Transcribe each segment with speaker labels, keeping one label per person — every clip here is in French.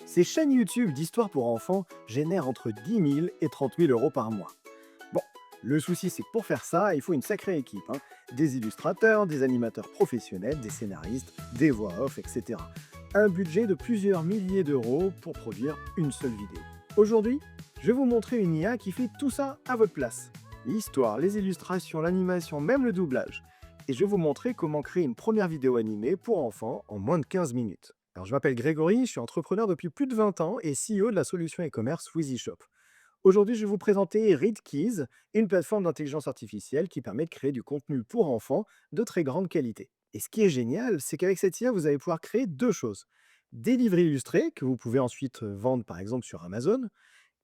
Speaker 1: Ces chaînes YouTube d'histoires pour enfants génèrent entre 10 000 et 30 000 € par mois. Bon, le souci c'est que pour faire ça, il faut une sacrée équipe, hein. Des illustrateurs, des animateurs professionnels, des scénaristes, des voix off, etc. Un budget de plusieurs milliers d'euros pour produire une seule vidéo. Aujourd'hui, je vais vous montrer une IA qui fait tout ça à votre place. L'histoire, les illustrations, l'animation, même le doublage. Et je vais vous montrer comment créer une première vidéo animée pour enfants en moins de 15 minutes. Alors, je m'appelle Grégory, je suis entrepreneur depuis plus de 20 ans et CEO de la solution e-commerce WheezyShop. Aujourd'hui, je vais vous présenter ReadKeys, une plateforme d'intelligence artificielle qui permet de créer du contenu pour enfants de très grande qualité. Et ce qui est génial, c'est qu'avec cette IA, vous allez pouvoir créer deux choses. Des livres illustrés que vous pouvez ensuite vendre par exemple sur Amazon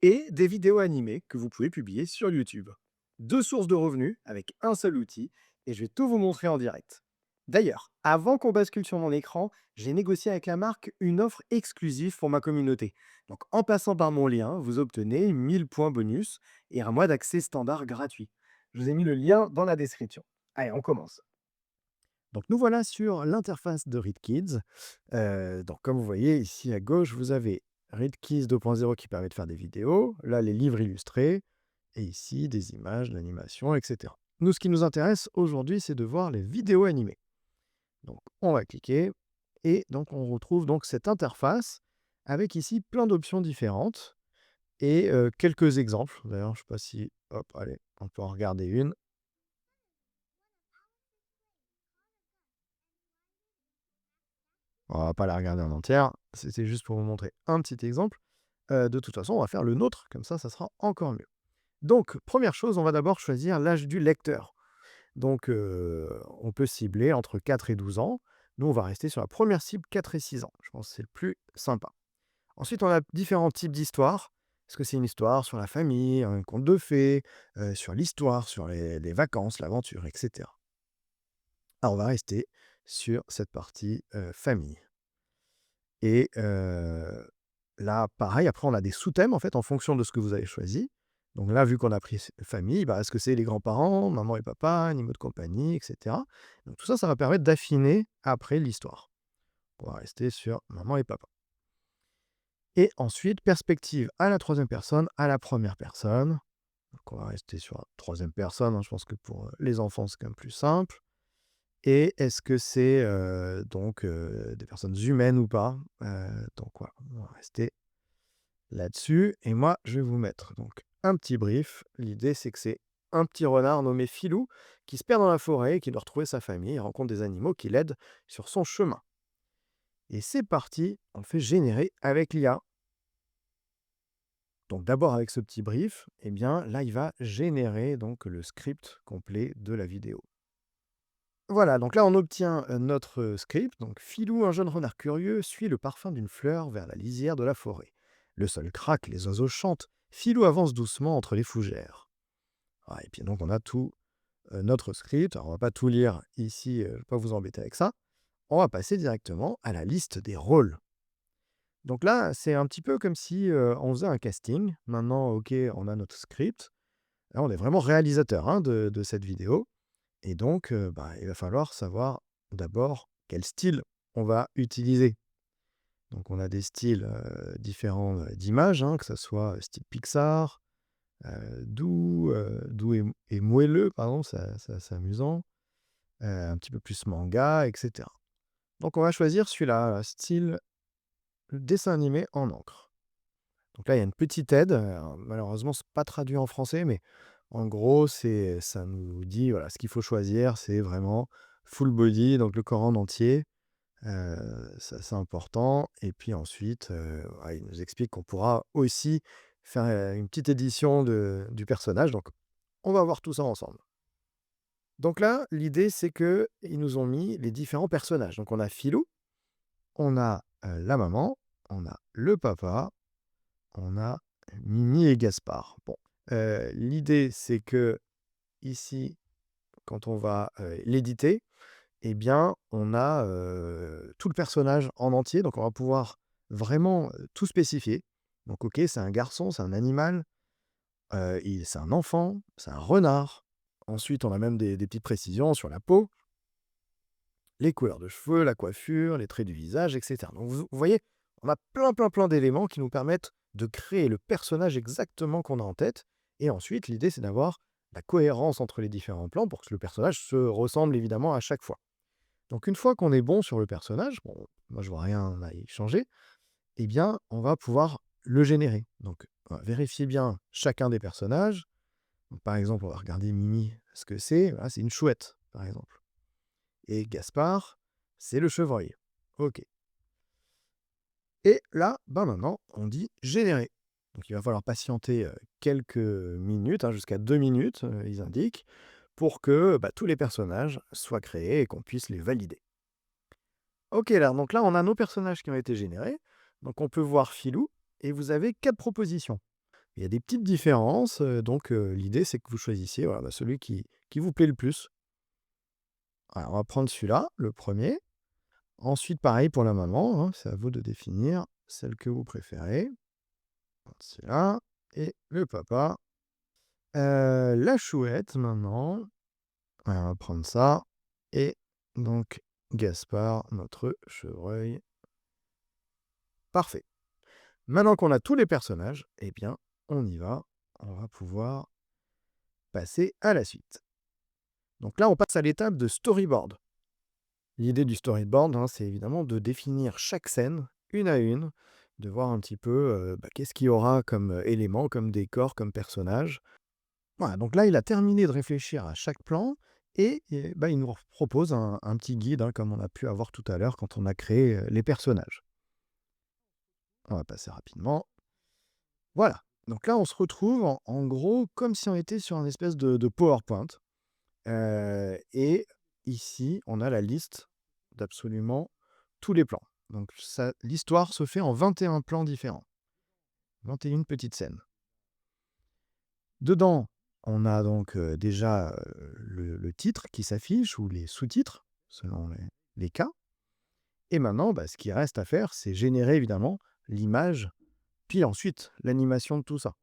Speaker 1: et des vidéos animées que vous pouvez publier sur YouTube. Deux sources de revenus avec un seul outil et je vais tout vous montrer en direct. D'ailleurs, avant qu'on bascule sur mon écran, j'ai négocié avec la marque une offre exclusive pour ma communauté. Donc en passant par mon lien, vous obtenez 1000 points bonus et un mois d'accès standard gratuit. Je vous ai mis le lien dans la description. Allez, on commence. Donc nous voilà sur l'interface de ReadKids. Donc comme vous voyez ici à gauche, vous avez ReadKids 2.0 qui permet de faire des vidéos, là les livres illustrés, et ici des images, de l'animation, etc. Nous, ce qui nous intéresse aujourd'hui, c'est de voir les vidéos animées. Donc on va cliquer et donc on retrouve donc cette interface avec ici plein d'options différentes et quelques exemples. D'ailleurs, je ne sais pas si, hop, allez, on peut en regarder une. On va pas la regarder en entière, c'était juste pour vous montrer un petit exemple. De toute façon, on va faire le nôtre, comme ça sera encore mieux. Donc, première chose, on va d'abord choisir l'âge du lecteur. Donc, on peut cibler entre 4 et 12 ans. Nous, on va rester sur la première cible 4 et 6 ans. Je pense que c'est le plus sympa. Ensuite, on a différents types d'histoires. Est-ce que c'est une histoire sur la famille, un conte de fées, sur l'histoire, sur les vacances, l'aventure, etc. Alors, on va rester sur cette partie famille. Et là, pareil, après, on a des sous-thèmes, en fait, en fonction de ce que vous avez choisi. Donc là, vu qu'on a pris famille, bah, est-ce que c'est les grands-parents, maman et papa, animaux de compagnie, etc. Donc tout ça, ça va permettre d'affiner après l'histoire. On va rester sur maman et papa. Et ensuite, perspective à la troisième personne, à la première personne. Donc on va rester sur la troisième personne, hein, je pense que pour les enfants, c'est quand même plus simple. Et est-ce que c'est donc des personnes humaines ou pas? Donc voilà, on va rester là-dessus. Et moi, je vais vous mettre donc un petit brief. L'idée, c'est que c'est un petit renard nommé Filou qui se perd dans la forêt et qui doit retrouver sa famille. Il rencontre des animaux qui l'aident sur son chemin. Et c'est parti, on le fait générer avec l'IA. Donc d'abord avec ce petit brief, eh bien là, il va générer donc le script complet de la vidéo. Voilà, donc là on obtient notre script. Donc Filou, un jeune renard curieux, suit le parfum d'une fleur vers la lisière de la forêt. Le sol craque, les oiseaux chantent. Filou avance doucement entre les fougères. Ah, et puis donc on a tout notre script. Alors on va pas tout lire ici, je ne vais pas vous embêter avec ça. On va passer directement à la liste des rôles. Donc là, c'est un petit peu comme si on faisait un casting. Maintenant, ok, on a notre script. Là, on est vraiment réalisateur, hein, de cette vidéo. Et donc, bah, il va falloir savoir d'abord quel style on va utiliser. Donc on a des styles, différents, d'images, hein, que ça soit style Pixar, doux et moelleux, pardon, ça c'est amusant, un petit peu plus manga et cetera. Donc on va choisir celui-là, style dessin animé en encre. Donc là, il y a une petite aide, alors malheureusement, c'est pas traduit en français, mais en gros, ça nous dit, voilà, ce qu'il faut choisir, c'est vraiment full body, donc le corps en entier, c'est assez important. Et puis ensuite, ouais, il nous explique qu'on pourra aussi faire, une petite édition du personnage, donc on va voir tout ça ensemble. Donc là, l'idée, c'est qu'ils nous ont mis les différents personnages. Donc on a Filou, on a, la maman, on a le papa, on a Mimi et Gaspard. Bon, l'idée, c'est que ici, quand on va, l'éditer, eh bien, on a, tout le personnage en entier, donc on va pouvoir vraiment, tout spécifier. Donc OK, c'est un garçon, c'est un animal, c'est un enfant, c'est un renard. Ensuite, on a même des petites précisions sur la peau, les couleurs de cheveux, la coiffure, les traits du visage et cetera. Donc vous voyez, On a plein, plein, plein d'éléments qui nous permettent de créer le personnage exactement qu'on a en tête. Et ensuite, l'idée, c'est d'avoir la cohérence entre les différents plans pour que le personnage se ressemble évidemment à chaque fois. Donc une fois qu'on est bon sur le personnage, bon, moi je vois rien à y changer, eh bien, on va pouvoir le générer. Donc, on va vérifier bien chacun des personnages. Donc, par exemple, on va regarder Mimi, ce que c'est. Voilà, c'est une chouette, par exemple. Et Gaspard, c'est le chevreuil. OK. Et là, ben maintenant, on dit générer. Donc, il va falloir patienter quelques minutes, hein, jusqu'à 2 minutes, ils indiquent, pour que tous les personnages soient créés et qu'on puisse les valider. OK, donc là, on a nos personnages qui ont été générés. Donc, on peut voir Filou, et vous avez 4 propositions. Il y a des petites différences, donc l'idée, c'est que vous choisissiez voilà, celui qui vous plaît le plus. Alors, on va prendre celui-là, le premier. Ensuite, pareil pour la maman, hein, c'est à vous de définir celle que vous préférez. Celui-là. Et le papa. La chouette, maintenant. Ouais, on va prendre ça. Et donc, Gaspard, notre chevreuil. Parfait. Maintenant qu'on a tous les personnages, eh bien, on y va. On va pouvoir passer à la suite. Donc là, on passe à l'étape de storyboard. L'idée du storyboard, hein, c'est évidemment de définir chaque scène, une à une, de voir un petit peu qu'est-ce qu'il y aura comme élément, comme décor, comme personnage. Voilà, donc là, il a terminé de réfléchir à chaque plan et il nous propose un petit guide, hein, comme on a pu avoir tout à l'heure quand on a créé les personnages. On va passer rapidement. Voilà. Donc là, on se retrouve en gros comme si on était sur un espèce de PowerPoint. Et ici, on a la liste d'absolument tous les plans. Donc ça l'histoire se fait en 21 plans différents, 21 petites scènes. Dedans, on a donc, déjà, le titre qui s'affiche ou les sous-titres selon les cas et maintenant, ce qui reste à faire, c'est générer évidemment l'image, puis ensuite l'animation de tout ça.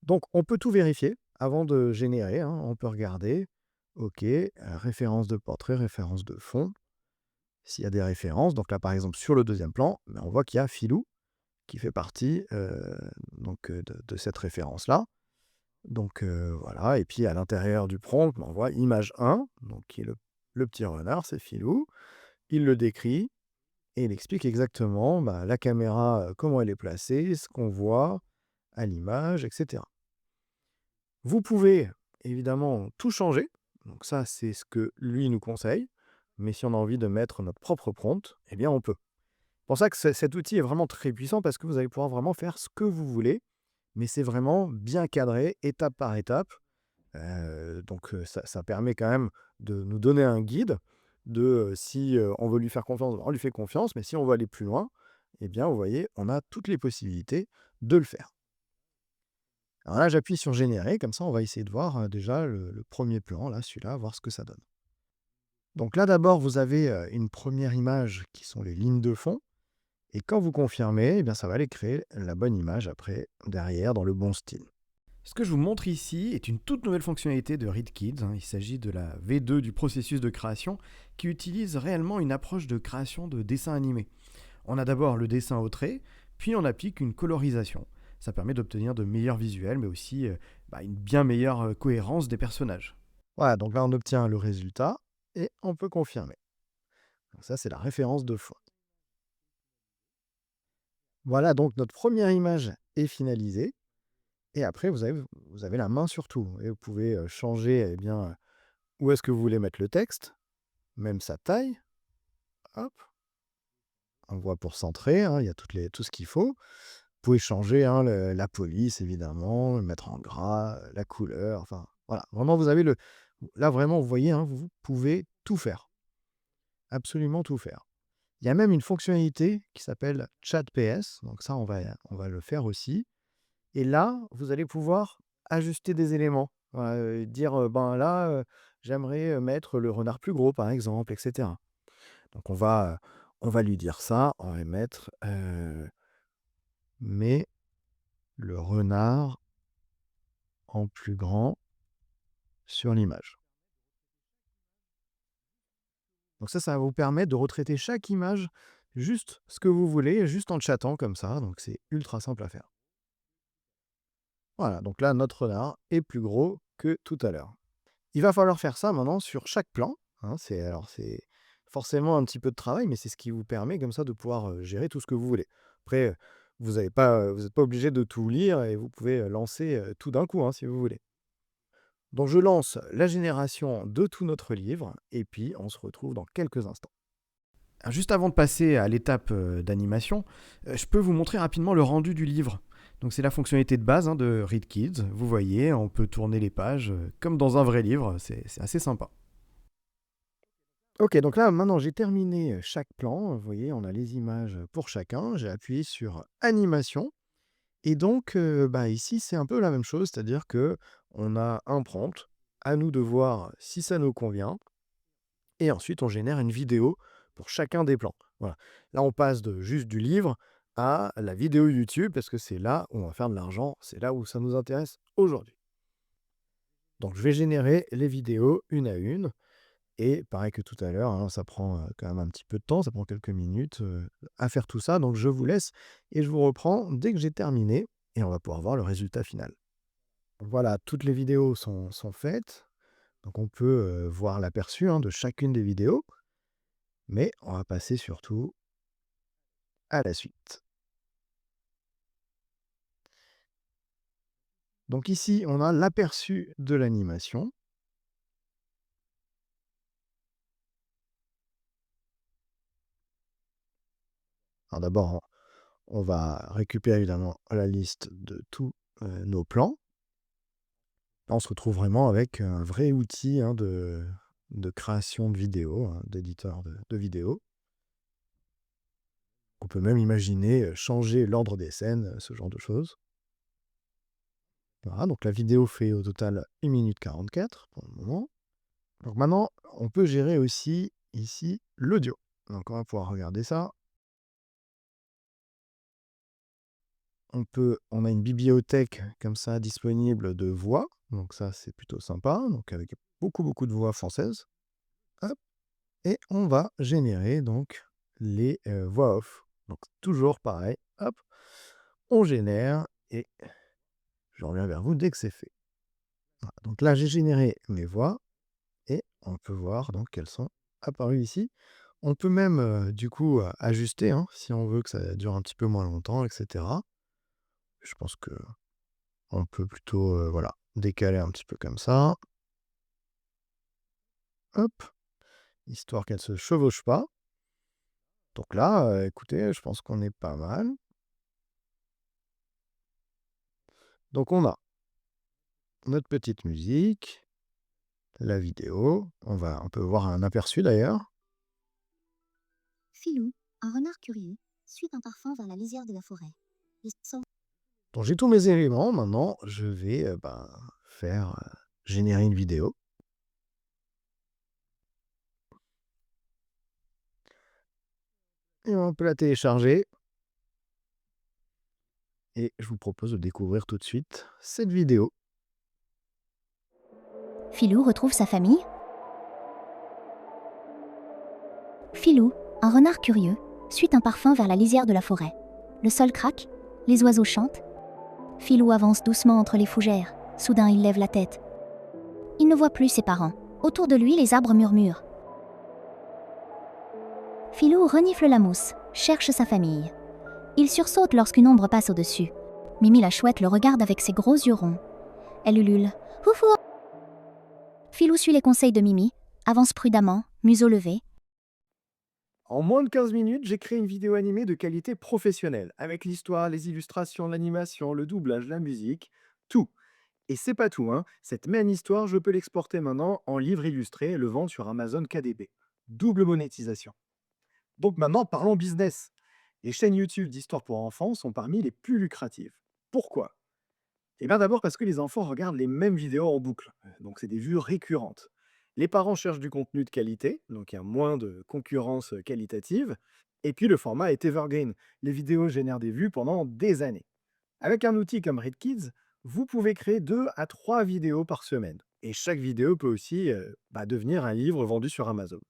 Speaker 1: Donc on peut tout vérifier avant de générer, hein. On peut regarder, OK, référence de portrait, référence de fond. S'il y a des références, donc là, par exemple, sur le deuxième plan, on voit qu'il y a Filou qui fait partie, de cette référence-là. Donc voilà et puis à l'intérieur du prompt, on voit image 1, donc qui est le petit renard, c'est Filou. Il le décrit et il explique exactement, la caméra, comment elle est placée, ce qu'on voit à l'image et cetera. Vous pouvez évidemment tout changer, donc ça, c'est ce que lui nous conseille, mais si on a envie de mettre notre propre prompt, eh bien on peut. C'est pour ça que cet outil est vraiment très puissant parce que vous allez pouvoir vraiment faire ce que vous voulez, mais c'est vraiment bien cadré, étape par étape. Donc ça permet quand même de nous donner un guide de, si, on veut lui faire confiance, on lui fait confiance, mais si on veut aller plus loin, eh bien, vous voyez, on a toutes les possibilités de le faire. Alors là, j'appuie sur générer, comme ça on va essayer de voir, déjà le 1er plan, là, celui-là, voir ce que ça donne. Donc là, d'abord, vous avez, une première image qui sont les lignes de fond et quand vous confirmez, eh bien, ça va aller créer la bonne image après, derrière, dans le bon style. Ce que je vous montre ici est une toute nouvelle fonctionnalité de ReadKids, hein. Il s'agit de la V2 du processus de création qui utilise réellement une approche de création de dessins animés. On a d'abord le dessin au trait, puis on applique une colorisation. Ça permet d'obtenir de meilleurs visuels, mais aussi une bien meilleure cohérence des personnages. Voilà, donc là on obtient le résultat et on peut confirmer. Donc ça, c'est la référence de fond. Voilà, donc notre première image est finalisée. Et après, vous avez la main sur tout et vous pouvez, changer, eh bien, où est-ce que vous voulez mettre le texte, même sa taille. Hop, on voit pour centrer, hein, il y a tout ce qu'il faut. Vous pouvez changer, hein, la police évidemment, le mettre en gras, la couleur, enfin, voilà. Vraiment, vous avez là, vraiment, vous voyez, hein, vous pouvez tout faire, absolument tout faire. Il y a même une fonctionnalité qui s'appelle Chat PS, donc ça, on va le faire aussi. Et là, vous allez pouvoir ajuster des éléments. Voilà, dire, ben là, j'aimerais, mettre le renard plus gros, par exemple, et cetera. Donc on va lui dire ça, on va mettre, «Mets le renard en plus grand sur l'image». Donc ça va vous permettre de retraiter chaque image juste ce que vous voulez, juste en chattant comme ça, donc c'est ultra simple à faire. Voilà, donc là, notre renard est plus gros que tout à l'heure. Il va falloir faire ça maintenant sur chaque plan, hein. C'est forcément un petit peu de travail, mais c'est ce qui vous permet comme ça de pouvoir, gérer tout ce que vous voulez. Après, vous êtes pas obligé de tout lire et vous pouvez, lancer, tout d'un coup, hein, si vous voulez. Donc je lance la génération de tout notre livre et puis on se retrouve dans quelques instants. Alors, juste avant de passer à l'étape d'animation, je peux vous montrer rapidement le rendu du livre. Donc c'est la fonctionnalité de base, hein, de Read Kids. Vous voyez, on peut tourner les pages comme dans un vrai livre, c'est assez sympa. Ok, donc là maintenant j'ai terminé chaque plan. Vous voyez, on a les images pour chacun. J'ai appuyé sur animation. Et donc bah, ici c'est un peu la même chose, c'est-à-dire que on a un prompt, à nous de voir si ça nous convient. Et ensuite, on génère une vidéo pour chacun des plans. Voilà. Là, on passe de juste du livre à la vidéo YouTube parce que c'est là où on va faire de l'argent, c'est là où ça nous intéresse aujourd'hui. Donc, je vais générer les vidéos une à une. Et pareil que tout à l'heure, hein, ça prend quand même un petit peu de temps, ça prend quelques minutes à faire tout ça. Donc, je vous laisse et je vous reprends dès que j'ai terminé et on va pouvoir voir le résultat final. Voilà, toutes les vidéos sont faites. Donc, on peut voir l'aperçu, hein, de chacune des vidéos. Mais on va passer surtout à la suite. Donc ici, on a l'aperçu de l'animation. Alors d'abord, on va récupérer évidemment la liste de tous nos plans. Là, on se retrouve vraiment avec un vrai outil, hein, de création de vidéos, hein, d'éditeur de vidéos. On peut même imaginer changer l'ordre des scènes, ce genre de choses. Voilà, donc la vidéo fait au total 1 minute 44 pour le moment. Donc maintenant, on peut gérer aussi ici l'audio. Donc on va pouvoir regarder ça. On a une bibliothèque comme ça disponible de voix, donc ça c'est plutôt sympa, donc avec beaucoup de voix françaises. Hop, et on va générer donc les voix off. Donc toujours pareil, hop, on génère et je reviens vers vous dès que c'est fait. Voilà, donc là j'ai généré mes voix et on peut voir donc qu'elles sont apparues ici. On peut même du coup ajuster, hein, si on veut que ça dure un petit peu moins longtemps, etc. Je pense que on peut plutôt, voilà, décaler un petit peu comme ça. Hop, histoire qu'elle se chevauche pas. Donc là, écoutez, je pense qu'on est pas mal. Donc on a notre petite musique, la vidéo, on peut voir un aperçu d'ailleurs.
Speaker 2: Filou, un renard curieux, suit un parfum vers la lisière de la forêt. Il sort.
Speaker 1: Donc j'ai tous mes éléments, maintenant je vais, faire, générer une vidéo. Et on peut la télécharger et je vous propose de découvrir tout de suite cette vidéo.
Speaker 2: Filou retrouve sa famille. Filou, un renard curieux, suit un parfum vers la lisière de la forêt. Le sol craque, les oiseaux chantent. Filou avance doucement entre les fougères. Soudain, il lève la tête. Il ne voit plus ses parents. Autour de lui, les arbres murmurent. Filou renifle la mousse, cherche sa famille. Il sursaute lorsqu'une ombre passe au-dessus. Mimi la chouette le regarde avec ses gros yeux ronds. Elle ulule. Oufou. Filou suit les conseils de Mimi, avance prudemment, museau levé.
Speaker 1: En moins de 15 minutes, j'ai créé une vidéo animée de qualité professionnelle, avec l'histoire, les illustrations, l'animation, le doublage, la musique, tout. Et c'est pas tout, hein. Cette même histoire, je peux l'exporter maintenant en livre illustré et le vendre sur Amazon KDP. Double monétisation. Donc maintenant, parlons business. Les chaînes YouTube d'histoires pour enfants sont parmi les plus lucratives. Pourquoi? Eh bien d'abord parce que les enfants regardent les mêmes vidéos en boucle, donc c'est des vues récurrentes. Les parents cherchent du contenu de qualité, donc il y a moins de concurrence qualitative, et puis le format est evergreen. Les vidéos génèrent des vues pendant des années. Avec un outil comme RedKids, vous pouvez créer 2 à 3 vidéos par semaine. Et chaque vidéo peut aussi devenir un livre vendu sur Amazon.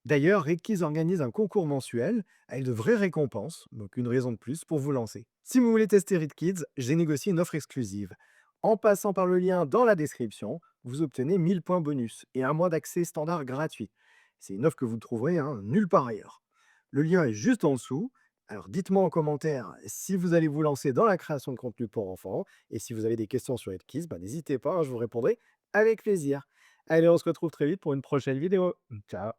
Speaker 1: D'ailleurs, Redkids organise un concours mensuel avec de vraies récompenses, donc une raison de plus pour vous lancer. Si vous voulez tester Redkids, j'ai négocié une offre exclusive. En passant par le lien dans la description, vous obtenez 1000 points bonus et un mois d'accès standard gratuit. C'est une offre que vous ne trouverez nulle part ailleurs. Le lien est juste en dessous. Alors dites-moi en commentaire si vous allez vous lancer dans la création de contenu pour enfants. Et si vous avez des questions sur Redkids, n'hésitez pas, je vous répondrai avec plaisir. Allez, on se retrouve très vite pour une prochaine vidéo. Ciao.